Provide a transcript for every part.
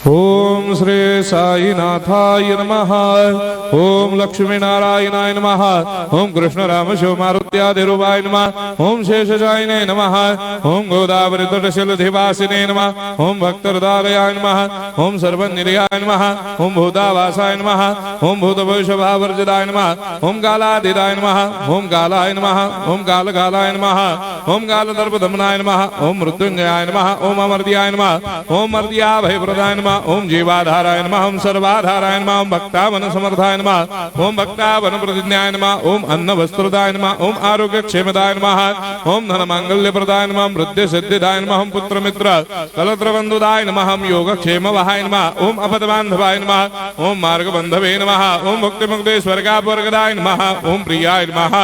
ओम श्री साईनाथाय नमः। ओम लक्ष्मी नारायणाय नमः। ओम कृष्ण राम शिव मारुत्यादिरूपाय नमः। ओम शेषशायिने नमः। ओम गोदावरी तटशिलधिवासिने नमः। ओम भक्तहृदयाय नमः। ओम सर्वनिलयाय नमः। ओम भूतावासाय नमः। ओम भूतभविष्यभावर्जिताय नमः। ओम कालाधीराय नमः। ओम कालाय नमः। ओम कालकालाय नमः। ओम कालदर्पदमनाय नमः। ओम मृत्युंजयाय नमः। ओम अमर्त्याय नमः। ओम मर्त्याभयप्रदाय नमः। ओम जीवाधाराय नमः। ओम सर्वाधाराय नमः। ओम भक्तावन समर्थाय नमः। ओम भक्तावन प्रतिज्ञाय नमः। ओम अन्न वस्त्रदाय नमः। ओम आरोग्य क्षेमदाय नमः। ओम धन मांगल्य प्रदाय नमः। ओम वृद्धि सिद्धिदाय नमः। ओम पुत्र मित्र कलत्र बंधुदाय नमः। ओम योग क्षेम वहाय नमः। ओम अपद बांधवाय नमः। ओम मार्ग बंधवे नमः। ओम भक्ति मुक्ति स्वर्गापवर्गदाय नमः। ओम प्रियाय नमः।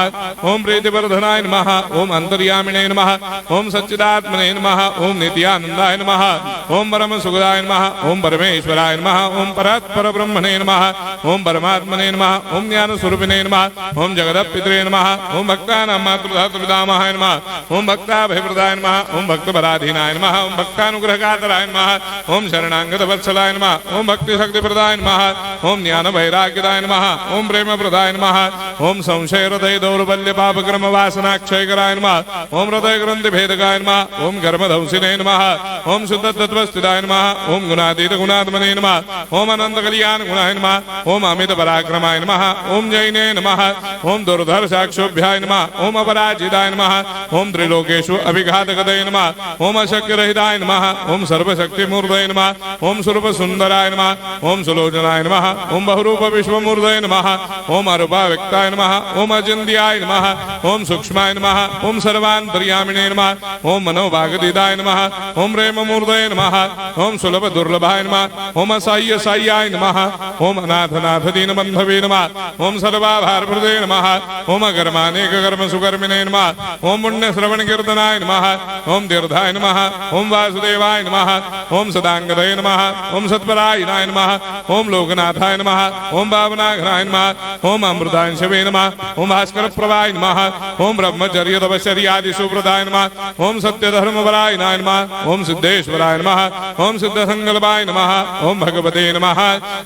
ओम प्रीतिवर्धनाय नमः। ओम अंतर्यामिने नमः। ओम सच्चिदात्मने नमः। ओम नित्यानंदाय नमः। ओम परम सुखदाय नमः। ओम परमेश्वराय नमः। ओम परात्पर ब्रह्मणे नमः। ओम परमात्मने नमः। ओम ज्ञान स्वरूपिणे नमः। ओम जगदपितरे नमः। ओम भक्तानां मातृधातृपितामहाय नमः। ओम भक्ताभयप्रदाय नमः। ओम भक्तपराधीनाय नमः। ओम भक्तानुग्रहकातराय नमः। ओम शरणागत वत्सलाय नमः। ओम भक्ति शक्ति प्रदाय नमः। ओम ज्ञान वैराग्यदाय नमः। ओम प्रेम प्रदाय नमः। ओम संशय हृदय दौर्बल्य पाप कर्म वासना क्षय कराय नमः। ओम हृदय ग्रंथि भेदकाय नमः। ओम कर्मधंसिने नमः। ओम शुद्ध तत्वस्थिताय नमः। ओम गुणातीत गुणात्मने नमः। ओम अनंत कल्याण गुणाय नमः। ओम अमित पराक्रमाय नमः। ओम जैने नमः। ओम दुर्धर साक्षोभ्याय नमः। ओम अपराजिताय नमः। ओम त्रिलोकेषु अभिघातगतये नमः। ओम अशक्य रहिताय नमः। ओम सर्वशक्ति मूर्तये नमः। ओम स्वरूप सुंदराय नमः। ओम सुलोचनाय नमः। ओम बहुरूप विश्वमूर्तये नमः। ओम अरूपाव्यक्ताय नमः। ओम अचिन्त्याय नमः। ओम सूक्ष्माय नमः। ओम सर्वान्तर्यामिने नमः। ओम मनोभागदिदाय नमः। ओम प्रेम मूर्तये नमः। ओम सुलभ दुर्लभाय नमः। ओम असह्य साह्याय नमः। ओम अनाथनाथ दीनबंधवे नमः। ओम सर्वाभारप्रदे नमः। ओम अकर्मानेक कर्म सुकर्मिणे नमः। ओम पुण्य श्रवण कीर्तनाय नमः। ओम तीर्थाय नमः। ओम वासुदेवाय नमः। ओम सदांगदये नमः। ओम सत्परायणाय नमः। ओम लोकनाथाय नमः। ओम भावनाघ्नाय नमः। ओम अमृतांशवे नमः। ओम भास्कर प्रभाय नमः। ओम ब्रह्मचर्य तपश्चर्यादि सुप्रदाय नमः। ओम सत्य धर्मपराय नमः। ओम सिद्धेश्वराय नमः। ओम सिद्ध संकल्पाय नमः। ओम भगवते नमः।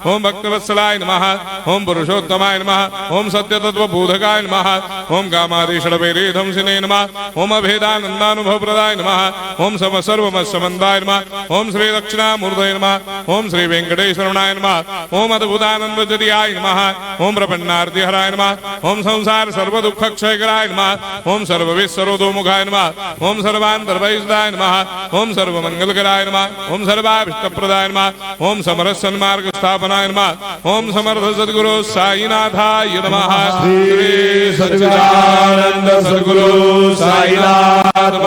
ओम भक्तवत्सलाय नमः। ओम पुरुषोत्तमाय नमः। ओम सत्य तत्व बोधकाय नमः। ओम कामादिषडवेदंसिने नमः। ओम अभेदानंदानुभव प्रदाय नमः। ओम सम सर्वमस्समन्दाय नमः। ओम श्री दक्षिणामूर्तये नमः। ओम श्री वेंकटेश्वरनाय नमः। ओम अद्भुतानंदजरियाय नमः। ओम प्रपन्नार्तिहराय नमः। ओम संसार सर्व दुख क्षयकराय नमः। ओम सर्वविश्वरोधोमुखाय नमः। ओम सर्वान्तर्वैसदाय नमः। ओम सर्वमंगलकराय नमः। ओम सर्वाभिष्टप्रदाय नमः। ओम समरस सन्मार्ग स्थापनाय नमः। ओम समर्थ सद्गुरु साईनाथाय नमः। श्री सच्चिदानंद सद्गुरु साईनाथ